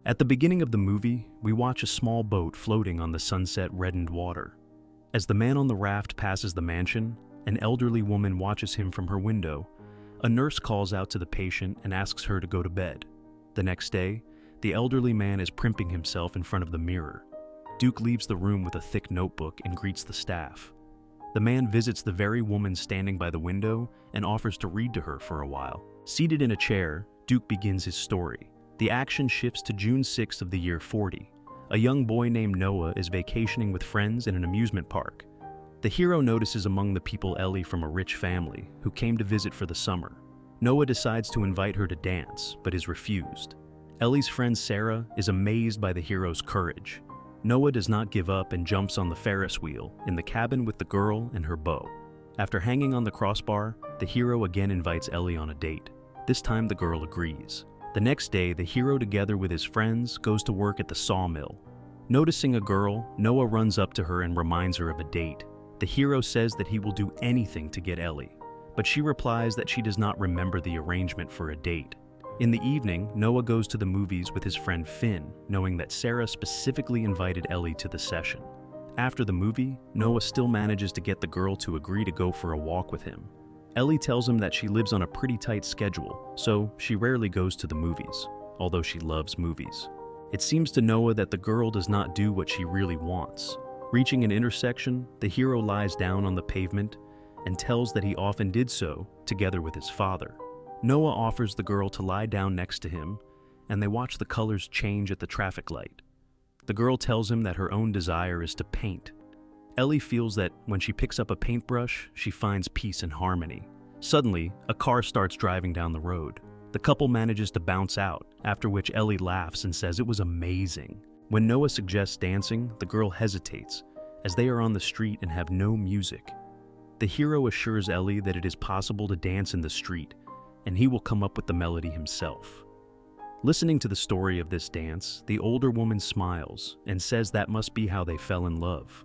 At the beginning of the movie, we watch a small boat floating on the sunset-reddened water. As the man on the raft passes the mansion, an elderly woman watches him from her window. A nurse calls out to the patient and asks her to go to bed. The next day, the elderly man is primping himself in front of the mirror. Duke leaves the room with a thick notebook and greets the staff. The man visits the very woman standing by the window and offers to read to her for a while. Seated in a chair, Duke begins his story. The action shifts to June 6th of the year 40. A young boy named Noah is vacationing with friends in an amusement park. The hero notices among the people Ellie from a rich family who came to visit for the summer. Noah decides to invite her to dance, but is refused. Ellie's friend Sarah is amazed by the hero's courage. Noah does not give up and jumps on the Ferris wheel in the cabin with the girl and her beau. After hanging on the crossbar, the hero again invites Ellie on a date. This time the girl agrees. The next day, the hero, together with his friends, goes to work at the sawmill. Noticing a girl, Noah runs up to her and reminds her of a date. The hero says that he will do anything to get Ellie, but she replies that she does not remember the arrangement for a date. In the evening, Noah goes to the movies with his friend Finn, knowing that Sarah specifically invited Ellie to the session. After the movie, Noah still manages to get the girl to agree to go for a walk with him. Ellie tells him that she lives on a pretty tight schedule, so she rarely goes to the movies, although she loves movies. It seems to Noah that the girl does not do what she really wants. Reaching an intersection, the hero lies down on the pavement and tells that he often did so together with his father. Noah offers the girl to lie down next to him, and they watch the colors change at the traffic light. The girl tells him that her own desire is to paint. Ellie feels that when she picks up a paintbrush, she finds peace and harmony. Suddenly, a car starts driving down the road. The couple manages to bounce out, after which Ellie laughs and says it was amazing. When Noah suggests dancing, the girl hesitates, as they are on the street and have no music. The hero assures Ellie that it is possible to dance in the street, and he will come up with the melody himself. Listening to the story of this dance, the older woman smiles and says that must be how they fell in love.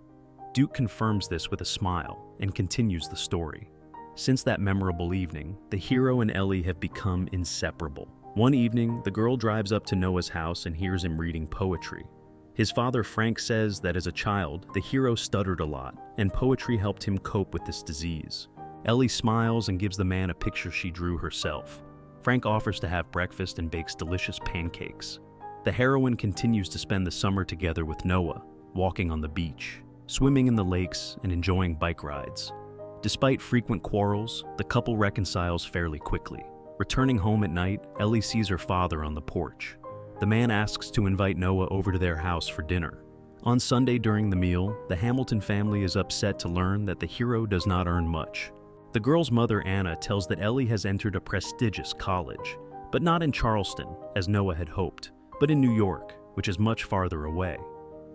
Duke confirms this with a smile and continues the story. Since that memorable evening, the hero and Ellie have become inseparable. One evening, the girl drives up to Noah's house and hears him reading poetry. His father Frank says that as a child, the hero stuttered a lot, and poetry helped him cope with this disease. Ellie smiles and gives the man a picture she drew herself. Frank offers to have breakfast and bakes delicious pancakes. The heroine continues to spend the summer together with Noah, walking on the beach, swimming in the lakes, and enjoying bike rides. Despite frequent quarrels, the couple reconciles fairly quickly. Returning home at night, Ellie sees her father on the porch. The man asks to invite Noah over to their house for dinner. On Sunday during the meal, the Hamilton family is upset to learn that the hero does not earn much. The girl's mother, Anna, tells that Ellie has entered a prestigious college, but not in Charleston, as Noah had hoped, but in New York, which is much farther away.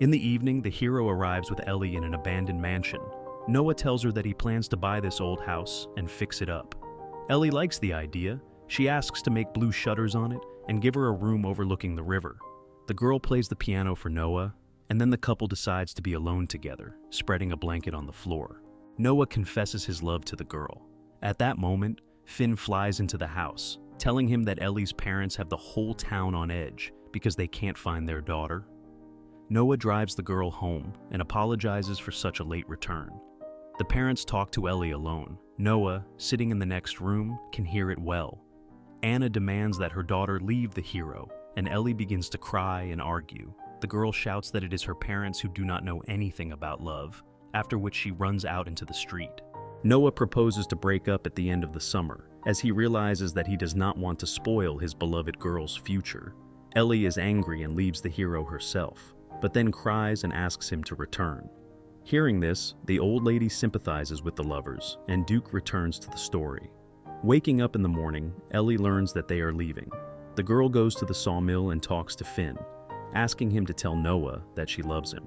In the evening, the hero arrives with Ellie in an abandoned mansion. Noah tells her that he plans to buy this old house and fix it up. Ellie likes the idea. She asks to make blue shutters on it and give her a room overlooking the river. The girl plays the piano for Noah, and then the couple decides to be alone together, spreading a blanket on the floor. Noah confesses his love to the girl. At that moment, Finn flies into the house, telling him that Ellie's parents have the whole town on edge because they can't find their daughter. Noah drives the girl home and apologizes for such a late return. The parents talk to Ellie alone. Noah, sitting in the next room, can hear it well. Anna demands that her daughter leave the hero, and Ellie begins to cry and argue. The girl shouts that it is her parents who do not know anything about love, after which she runs out into the street. Noah proposes to break up at the end of the summer, as he realizes that he does not want to spoil his beloved girl's future. Ellie is angry and leaves the hero herself, but then cries and asks him to return. Hearing this, the old lady sympathizes with the lovers, and Duke returns to the story. Waking up in the morning, Ellie learns that they are leaving. The girl goes to the sawmill and talks to Finn, asking him to tell Noah that she loves him.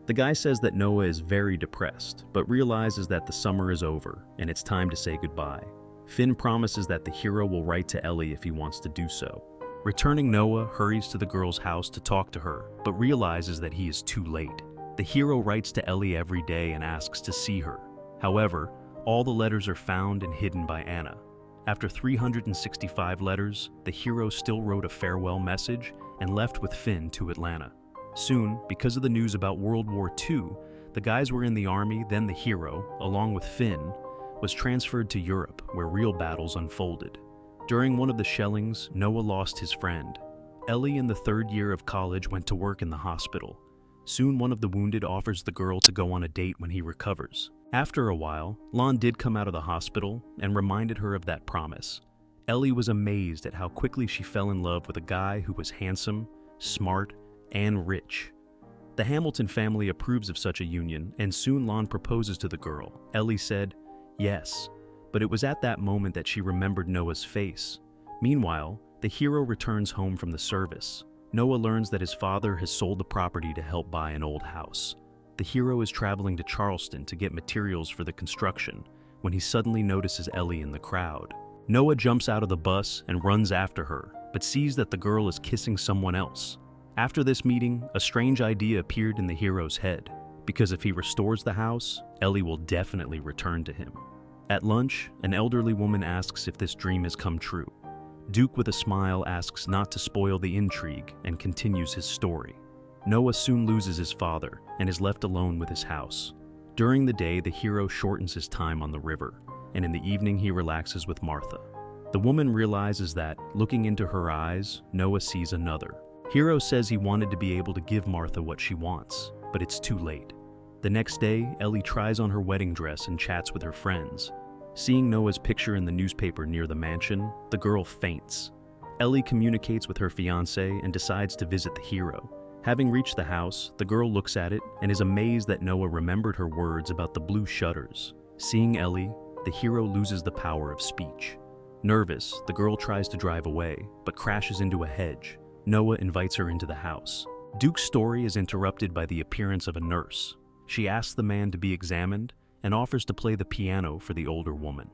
The guy says that Noah is very depressed, but realizes that the summer is over and it's time to say goodbye. Finn promises that the hero will write to Ellie if he wants to do so. Returning, Noah hurries to the girl's house to talk to her, but realizes that he is too late. The hero writes to Ellie every day and asks to see her. However, all the letters are found and hidden by Anna. After 365 letters, the hero still wrote a farewell message and left with Finn to Atlanta. Soon, because of the news about World War II, the guys were in the army, then the hero, along with Finn, was transferred to Europe, where real battles unfolded. During one of the shellings, Noah lost his friend. Ellie, in the third year of college, went to work in the hospital. Soon, one of the wounded offers the girl to go on a date when he recovers. After a while, Lon did come out of the hospital and reminded her of that promise. Ellie was amazed at how quickly she fell in love with a guy who was handsome, smart, and rich. The Hamilton family approves of such a union, and soon Lon proposes to the girl. Ellie said, yes, but it was at that moment that she remembered Noah's face. Meanwhile, the hero returns home from the service. Noah learns that his father has sold the property to help buy an old house. The hero is traveling to Charleston to get materials for the construction when he suddenly notices Ellie in the crowd. Noah jumps out of the bus and runs after her, but sees that the girl is kissing someone else. After this meeting, a strange idea appeared in the hero's head, because if he restores the house, Ellie will definitely return to him. At lunch, an elderly woman asks if this dream has come true. Duke, with a smile, asks not to spoil the intrigue and continues his story. Noah soon loses his father and is left alone with his house. During the day, the hero shortens his time on the river, and in the evening he relaxes with Martha. The woman realizes that, looking into her eyes, Noah sees another. Hero says he wanted to be able to give Martha what she wants, but it's too late. The next day, Ellie tries on her wedding dress and chats with her friends. Seeing Noah's picture in the newspaper near the mansion, the girl faints. Ellie communicates with her fiancé and decides to visit the hero. Having reached the house, the girl looks at it and is amazed that Noah remembered her words about the blue shutters. Seeing Ellie, the hero loses the power of speech. Nervous, the girl tries to drive away, but crashes into a hedge. Noah invites her into the house. Duke's story is interrupted by the appearance of a nurse. She asks the man to be examined and offers to play the piano for the older woman.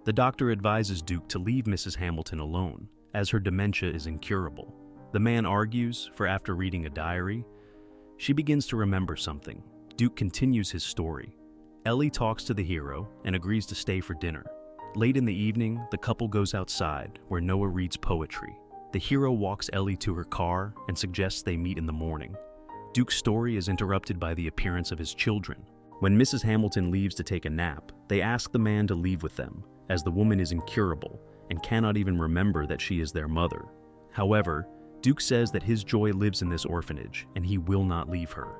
The doctor advises Duke to leave Mrs. Hamilton alone, as her dementia is incurable. The man argues, for after reading a diary, she begins to remember something. Duke continues his story. Ellie talks to the hero and agrees to stay for dinner. Late in the evening, the couple goes outside, where Noah reads poetry. The hero walks Ellie to her car and suggests they meet in the morning. Duke's story is interrupted by the appearance of his children. When Mrs. Hamilton leaves to take a nap, they ask the man to leave with them, as the woman is incurable and cannot even remember that she is their mother. However, Duke says that his joy lives in this orphanage and he will not leave her.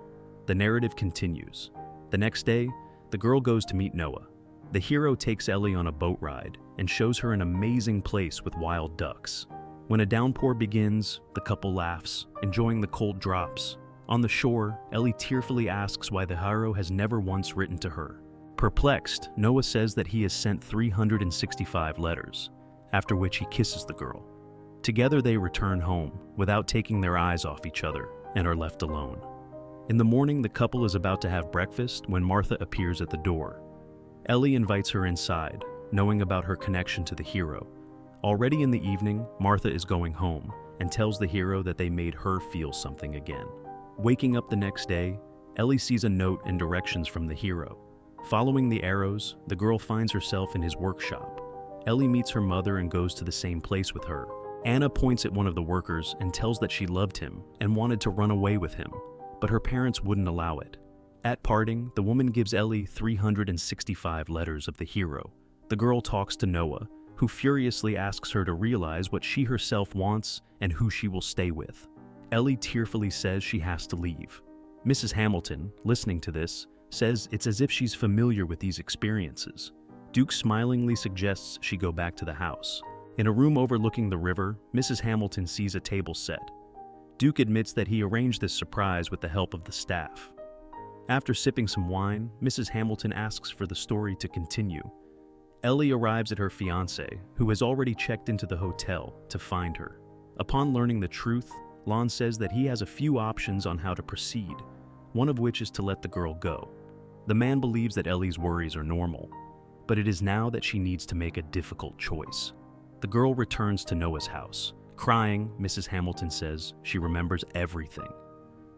The narrative continues. The next day, the girl goes to meet Noah. The hero takes Ellie on a boat ride and shows her an amazing place with wild ducks. When a downpour begins, the couple laughs, enjoying the cold drops. On the shore, Ellie tearfully asks why the hero has never once written to her. Perplexed, Noah says that he has sent 365 letters, after which he kisses the girl. Together they return home, without taking their eyes off each other, and are left alone. In the morning, the couple is about to have breakfast when Martha appears at the door. Ellie invites her inside, knowing about her connection to the hero. Already in the evening, Martha is going home and tells the hero that they made her feel something again. Waking up the next day, Ellie sees a note and directions from the hero. Following the arrows, the girl finds herself in his workshop. Ellie meets her mother and goes to the same place with her. Anna points at one of the workers and tells that she loved him and wanted to run away with him, but her parents wouldn't allow it. At parting, the woman gives Ellie 365 letters of the hero. The girl talks to Noah, who furiously asks her to realize what she herself wants and who she will stay with. Ellie tearfully says she has to leave. Mrs. Hamilton, listening to this, says it's as if she's familiar with these experiences. Duke smilingly suggests she go back to the house. In a room overlooking the river, Mrs. Hamilton sees a table set. Duke admits that he arranged this surprise with the help of the staff. After sipping some wine, Mrs. Hamilton asks for the story to continue. Ellie arrives at her fiancé, who has already checked into the hotel, to find her. Upon learning the truth, Lon says that he has a few options on how to proceed, one of which is to let the girl go. The man believes that Ellie's worries are normal, but it is now that she needs to make a difficult choice. The girl returns to Noah's house. Crying, Mrs. Hamilton says she remembers everything.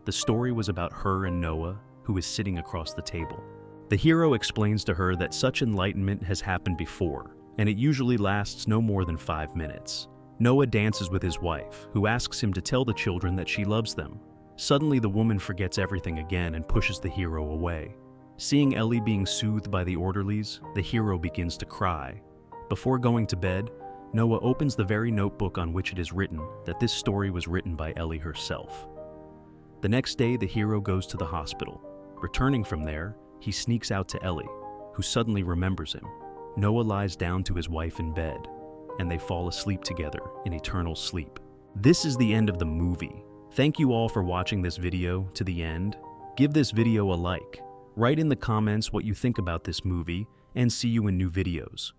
The story was about her and Noah, who is sitting across the table. The hero explains to her that such enlightenment has happened before, and it usually lasts no more than 5 minutes. Noah dances with his wife, who asks him to tell the children that she loves them. Suddenly, the woman forgets everything again and pushes the hero away. Seeing Ellie being soothed by the orderlies, the hero begins to cry. Before going to bed, Noah opens the very notebook on which it is written that this story was written by Ellie herself. The next day, the hero goes to the hospital. Returning from there, he sneaks out to Ellie, who suddenly remembers him. Noah lies down to his wife in bed, and they fall asleep together in eternal sleep. This is the end of the movie. Thank you all for watching this video to the end. Give this video a like. Write in the comments what you think about this movie, and see you in new videos.